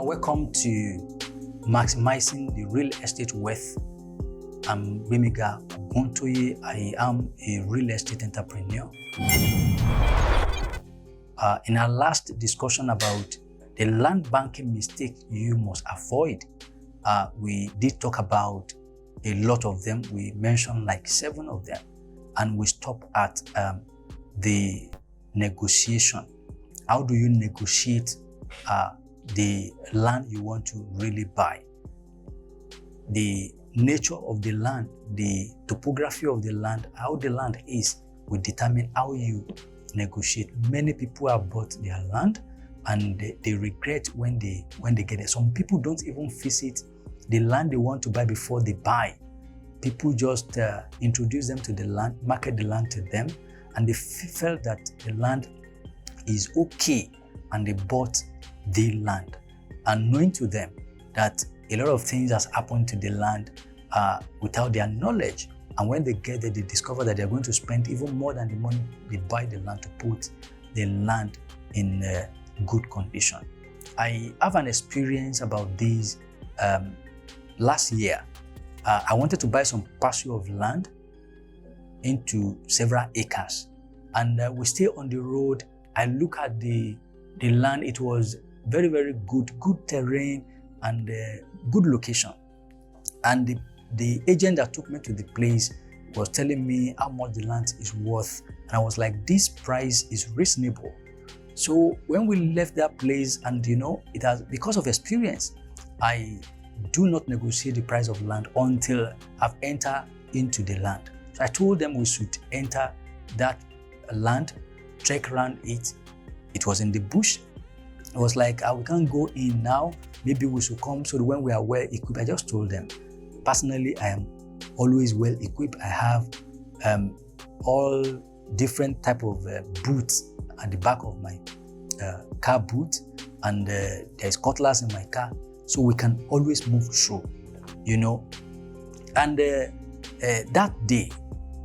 Welcome to Maximizing the Real Estate Wealth. I'm Remiga Guntoye. I am a real estate entrepreneur. In our last discussion about the land banking mistake you must avoid, we did talk about a lot of them. We mentioned like 7 of them, and we stopped at the negotiation. How do you negotiate the land you want to really buy? The nature of the land, the topography of the land, how the land is, will determine how you negotiate. Many people have bought their land and they regret when they get it. Some people don't even visit the land they want to buy before they buy. People just introduce them to the land, market the land to them, and they felt that the land is okay, and they bought the land, and knowing to them that a lot of things has happened to the land without their knowledge. And when they get there, they discover that they're going to spend even more than the money they buy the land to put the land in good condition. I have an experience about this last year. I wanted to buy some parcel of land into several acres, and we stay on the road. I look at the land. It was very, very good terrain and good location. And the agent that took me to the place was telling me how much the land is worth. And I was like, this price is reasonable. So when we left that place, and it has, because of experience, I do not negotiate the price of land until I've entered into the land. So I told them we should enter that land, trek around it. It was in the bush. It was like, we can't go in now. Maybe we should come so that when we are well equipped. I just told them, personally, I am always well equipped. I have all different type of boots at the back of my car boot, and there's cutlass in my car, so we can always move through, And that day,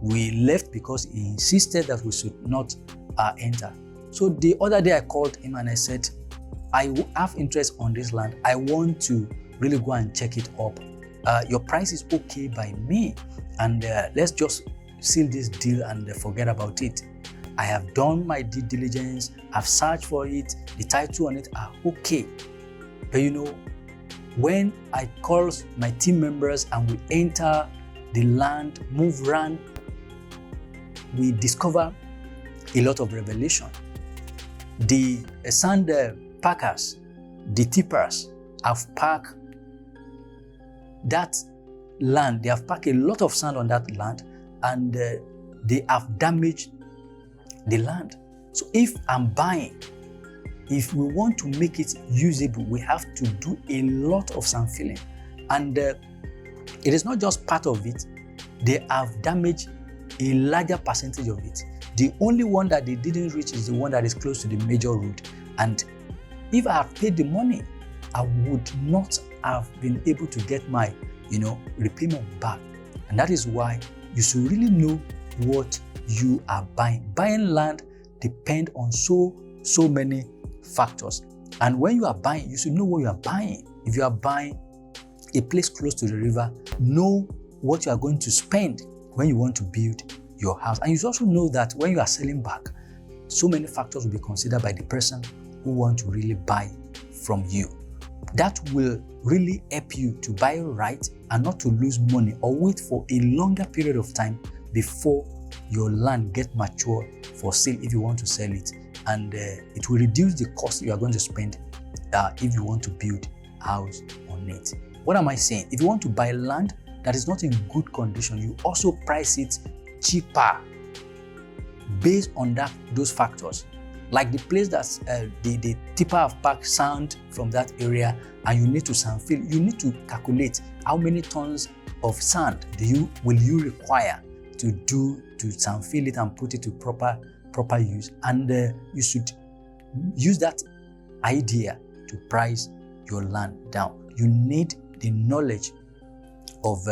we left because he insisted that we should not enter. So the other day I called him and I said, I have interest on this land. I want to really go and check it up. Your price is okay by me, and let's just seal this deal and forget about it. I have done my due diligence. I've searched for it. The title on it are okay. But when I call my team members and we enter the land, move around, we discover a lot of revelation. The sand packers, the tippers, have packed that land. They have packed a lot of sand on that land, and they have damaged the land. So if I'm buying, if we want to make it usable, we have to do a lot of sand filling. And it is not just part of it. They have damaged a larger percentage of it. The only one that they didn't reach is the one that is close to the major road. And if I have paid the money, I would not have been able to get my, repayment back. And that is why you should really know what you are buying. Buying land depends on so many factors. And when you are buying, you should know what you are buying. If you are buying a place close to the river, know what you are going to spend when you want to build your house. And you should also know that when you are selling back, so many factors will be considered by the person who want to really buy from you. That will really help you to buy right and not to lose money or wait for a longer period of time before your land gets mature for sale if you want to sell it. And it will reduce the cost you are going to spend if you want to build a house on it. What am I saying? If you want to buy land that is not in good condition, you also price it cheaper based on those factors. Like the place that's the tipper have packed sand from that area, and you need to sand fill. You need to calculate how many tons of sand will you require to sand fill it and put it to proper use. And you should use that idea to price your land down. You need the knowledge of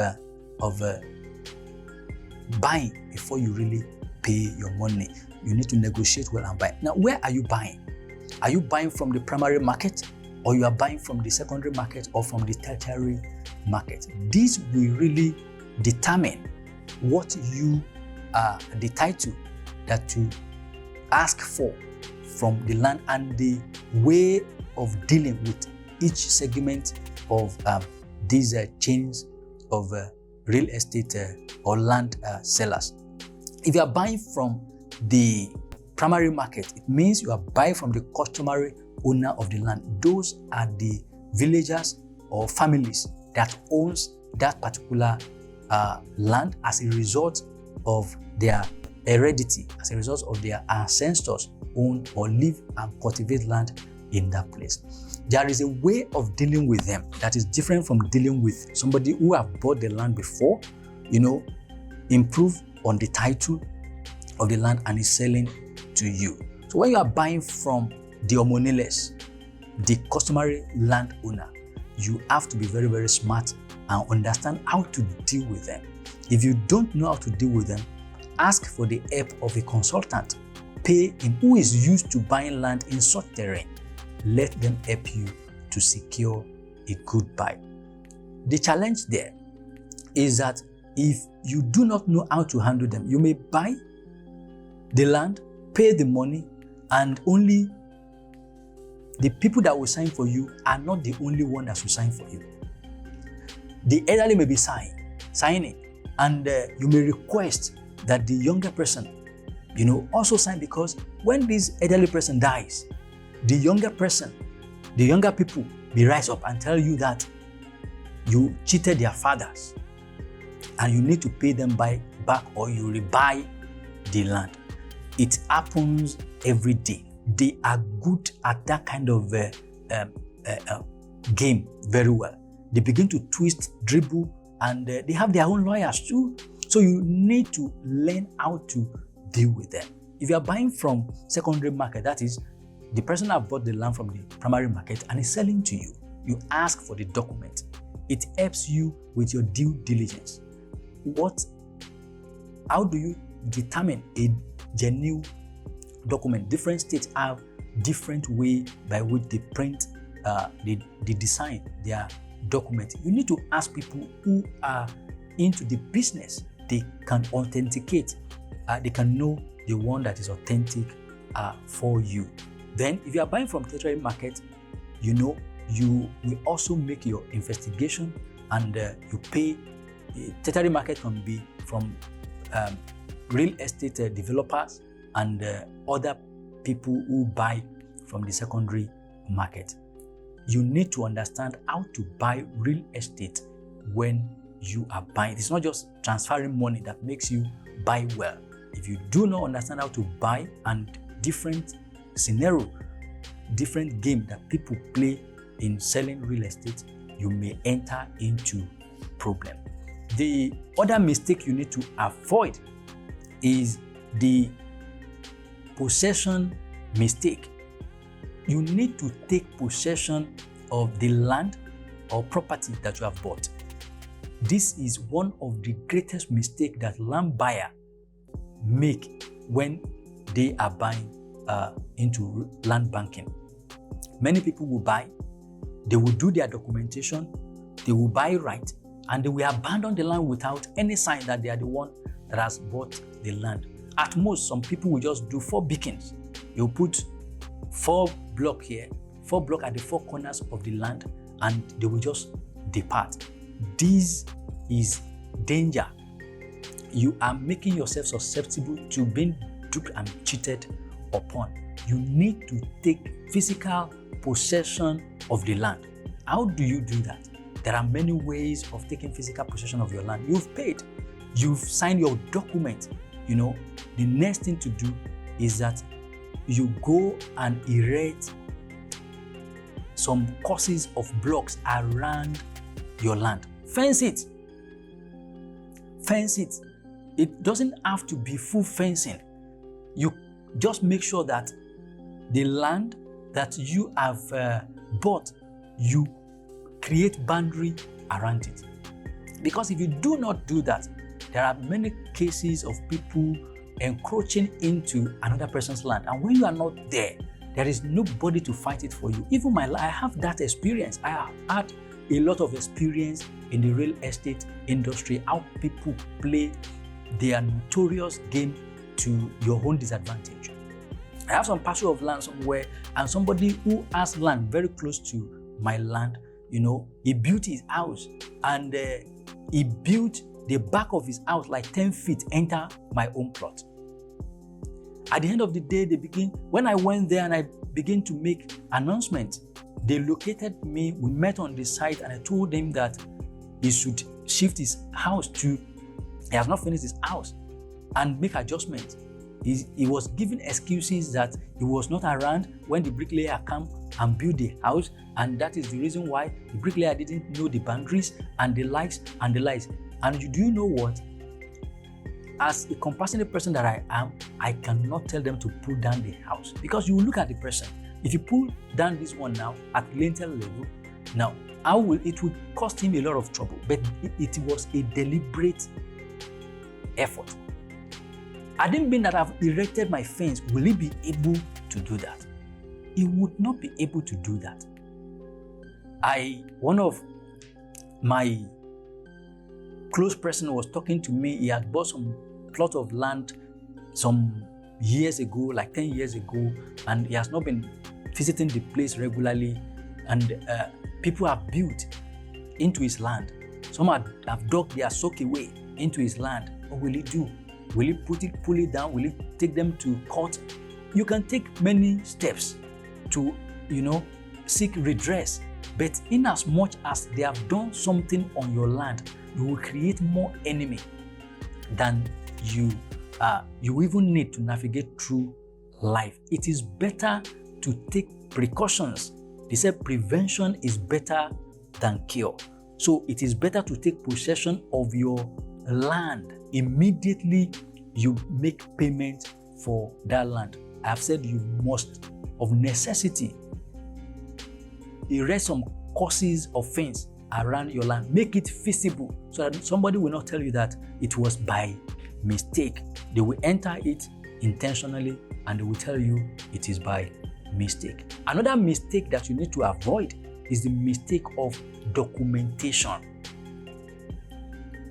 buying before you really pay your money. You need to negotiate well and buy. Now, where are you buying? Are you buying from the primary market, or you are buying from the secondary market or from the tertiary market. This will really determine what you are the title that you ask for from the land and the way of dealing with each segment of these chains of real estate or land sellers. If you are buying from the primary market, it means you are buying from the customary owner of the land. Those are the villagers or families that owns that particular land as a result of their heredity, as a result of their ancestors own or live and cultivate land in that place. There is a way of dealing with them that is different from dealing with somebody who have bought the land before, improve on the title of the land and is selling to you. So when you are buying from the homoneles, the customary landowner, you have to be very, very smart and understand how to deal with them. If you don't know how to deal with them, ask for the help of a consultant. Pay him who is used to buying land in such terrain. Let them help you to secure a good buy. The challenge there is that if you do not know how to handle them, you may buy the land, pay the money, and only the people that will sign for you are not the only one that will sign for you. The elderly may be signing, and you may request that the younger person, also sign, because when this elderly person dies, the younger people will rise up and tell you that you cheated their fathers and you need to pay them back or you rebuy the land. It happens every day. They are good at that kind of game very well. They begin to twist, dribble, and they have their own lawyers too. So you need to learn how to deal with them. If you are buying from secondary market, that is, the person that bought the land from the primary market and is selling to you, you ask for the document. It helps you with your due diligence. How do you determine a genuine document? Different states have different way by which they print, they design their document. You need to ask people who are into the business. They can authenticate. They can know the one that is authentic for you. Then, if you are buying from tertiary market, you will also make your investigation and you pay. Tertiary market can be from real estate developers and other people who buy from the secondary market. You need to understand how to buy real estate when you are buying. It's not just transferring money that makes you buy well. If you do not understand how to buy and different scenario, different game that people play in selling real estate, you may enter into problem. The other mistake you need to avoid is the possession mistake. You need to take possession of the land or property that you have bought. This is one of the greatest mistakes that land buyer make when they are buying into land banking. Many people will buy, they will do their documentation, they will buy right, and they will abandon the land without any sign that they are the one that has bought the land. At most, some people will just do 4 beacons. They will put 4 blocks here, 4 blocks at the 4 corners of the land, and they will just depart. This is danger. You are making yourself susceptible to being duped and cheated upon. You need to take physical possession of the land. How do you do that? There are many ways of taking physical possession of your land. You've paid, you've signed your document. The next thing to do is that you go and erect some courses of blocks around your land. Fence it. Fence it. It doesn't have to be full fencing. You just make sure that the land that you have bought, you create boundary around it. Because if you do not do that, there are many cases of people encroaching into another person's land. And when you are not there, there is nobody to fight it for you. Even I have that experience. I have had a lot of experience in the real estate industry, how people play their notorious game to your own disadvantage. I have some parcel of land somewhere, and somebody who has land very close to my land, he built his house, and he built the back of his house like 10 feet enter my own plot. At the end of the day, when I went there and I began to make announcements, they located me, we met on the site, and I told them that he should shift his house he has not finished his house, and make adjustments. He was giving excuses that he was not around when the bricklayer came and built the house, and that is the reason why the bricklayer didn't know the boundaries and the likes and the lies. And do you know what? As a compassionate person that I am, I cannot tell them to pull down the house, because you will look at the person. If you pull down this one now at lintel level, now it would cost him a lot of trouble, but it was a deliberate effort. I didn't mean that I've erected my fence. Will he be able to do that? He would not be able to do that. One of my close person was talking to me. He had bought some plot of land some years ago, like 10 years ago, and he has not been visiting the place regularly, and people have built into his land. Some have dug their sock away into his land. What will he do? Will he pull it down? Will he take them to court? You can take many steps to, seek redress. But in as much as they have done something on your land, you will create more enemy than you even need to navigate through life. It is better to take precautions. They say prevention is better than cure. So it is better to take possession of your land immediately you make payment for that land. I have said you must, of necessity, erect some causes of fence around your land. Make it feasible so that somebody will not tell you that it was by mistake. They will enter it intentionally and they will tell you it is by mistake. Another mistake that you need to avoid is the mistake of documentation.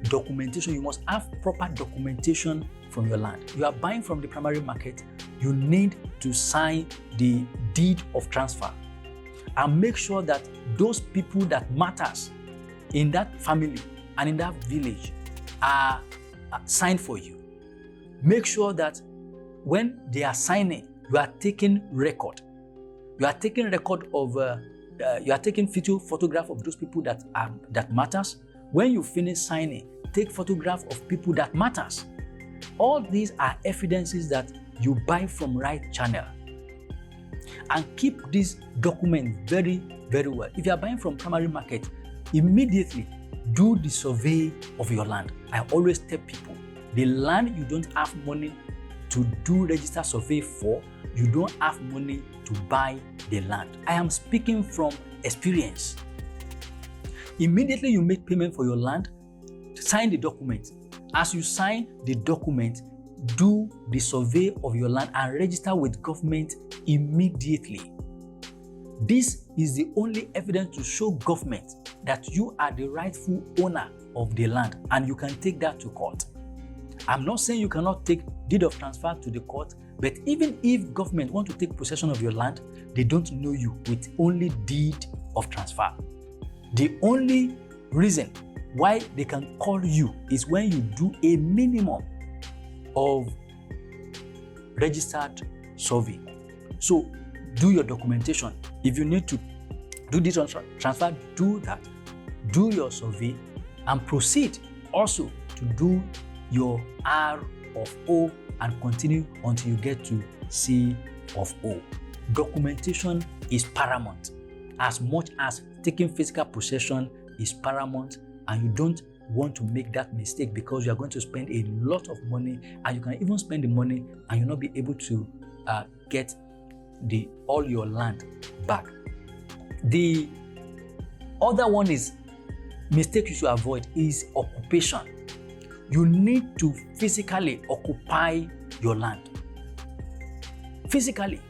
Documentation, you must have proper documentation from your land. You are buying from the primary market, you need to sign the deed of transfer and make sure that those people that matters in that family and in that village are signed for you. Make sure that when they are signing, you are taking record. You are taking record of, you are taking photograph of those people that matters. When you finish signing, take photograph of people that matters. All these are evidences that you buy from right channel. And keep this document very, very well. If you are buying from primary market, immediately do the survey of your land. I always tell people, the land you don't have money to do register survey for, you don't have money to buy the land. I am speaking from experience. Immediately you make payment for your land, sign the document. As you sign the document, do the survey of your land and register with government immediately. This is the only evidence to show government that you are the rightful owner of the land, and you can take that to court. I'm not saying you cannot take deed of transfer to the court, but even if government want to take possession of your land, they don't know you with only deed of transfer. The only reason why they can call you is when you do a minimum of registered survey. So do your documentation. If you need to do this transfer, do that. Do your survey and proceed also to do your R of O and continue until you get to C of O. Documentation is paramount as much as taking physical possession is paramount, and you don't want to make that mistake because you are going to spend a lot of money, and you can even spend the money and you'll not be able to get all your land back. The other one is mistake you should avoid is occupation. You need to physically occupy your land. Physically.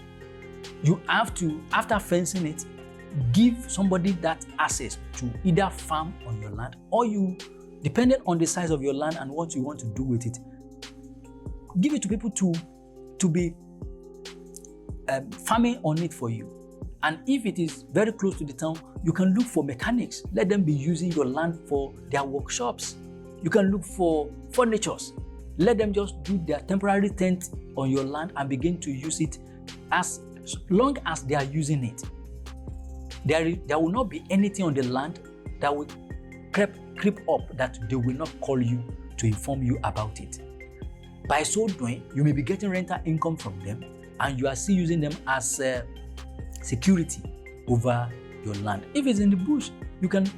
You have to, after fencing it, give somebody that access to either farm on your land, or you, depending on the size of your land and what you want to do with it, give it to people to be farming on it for you. And if it is very close to the town, you can look for mechanics. Let them be using your land for their workshops. You can look for furnitures. Let them just do their temporary tent on your land and begin to use it. As long as they are using it, there will not be anything on the land that will creep up that they will not call you to inform you about it. By so doing, you may be getting rental income from them, and you are still using them as security over your land. If it's in the bush, you can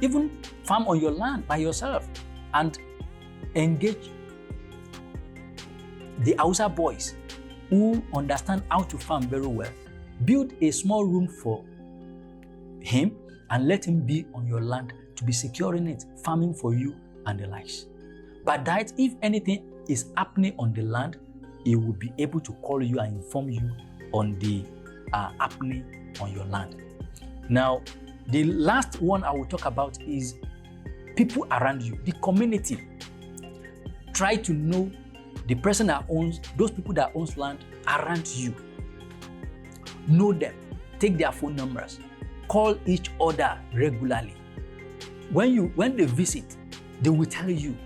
even farm on your land by yourself and engage the Hausa boys who understand how to farm very well. Build a small room for him and let him be on your land to be securing it, farming for you and the likes. But that if anything is happening on the land, he will be able to call you and inform you on the happening on your land. Now, the last one I will talk about is people around you, the community. Try to know the person that owns, those people that owns land around you. Know them, take their phone numbers, call each other regularly. When they visit, they will tell you.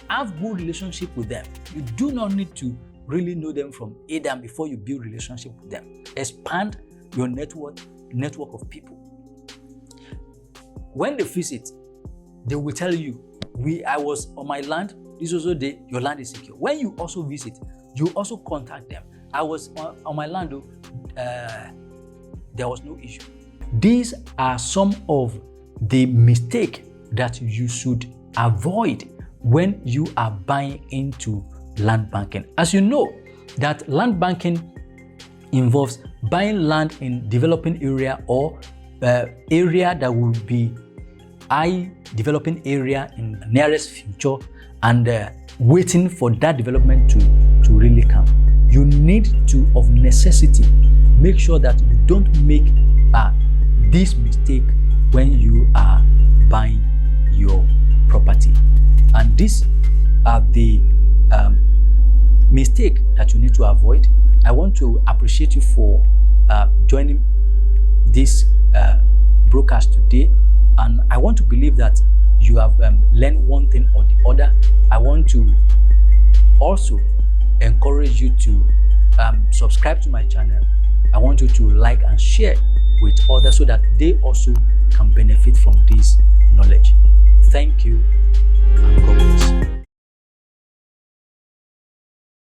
Have good relationship with them. You do not need to really know them from Adam before you build relationship with them. Expand your network of people. When they visit, they will tell you, I was on my land, this was the day, your land is secure. When you also visit, you also contact them. I was on my land, there was no issue. These are some of the mistakes that you should avoid when you are buying into land banking. As you know, that land banking involves buying land in developing area or area that will be high developing area in the nearest future, and waiting for that development to really come. You need to, of necessity, make sure that you don't make this mistake when you are buying your property. And these are the mistake that you need to avoid. I want to appreciate you for joining this broadcast today, and I want to believe that you have learned one thing or the other. I want to also encourage you to subscribe to my channel. I want you to like and share with others so that they also can benefit from this knowledge. Thank you.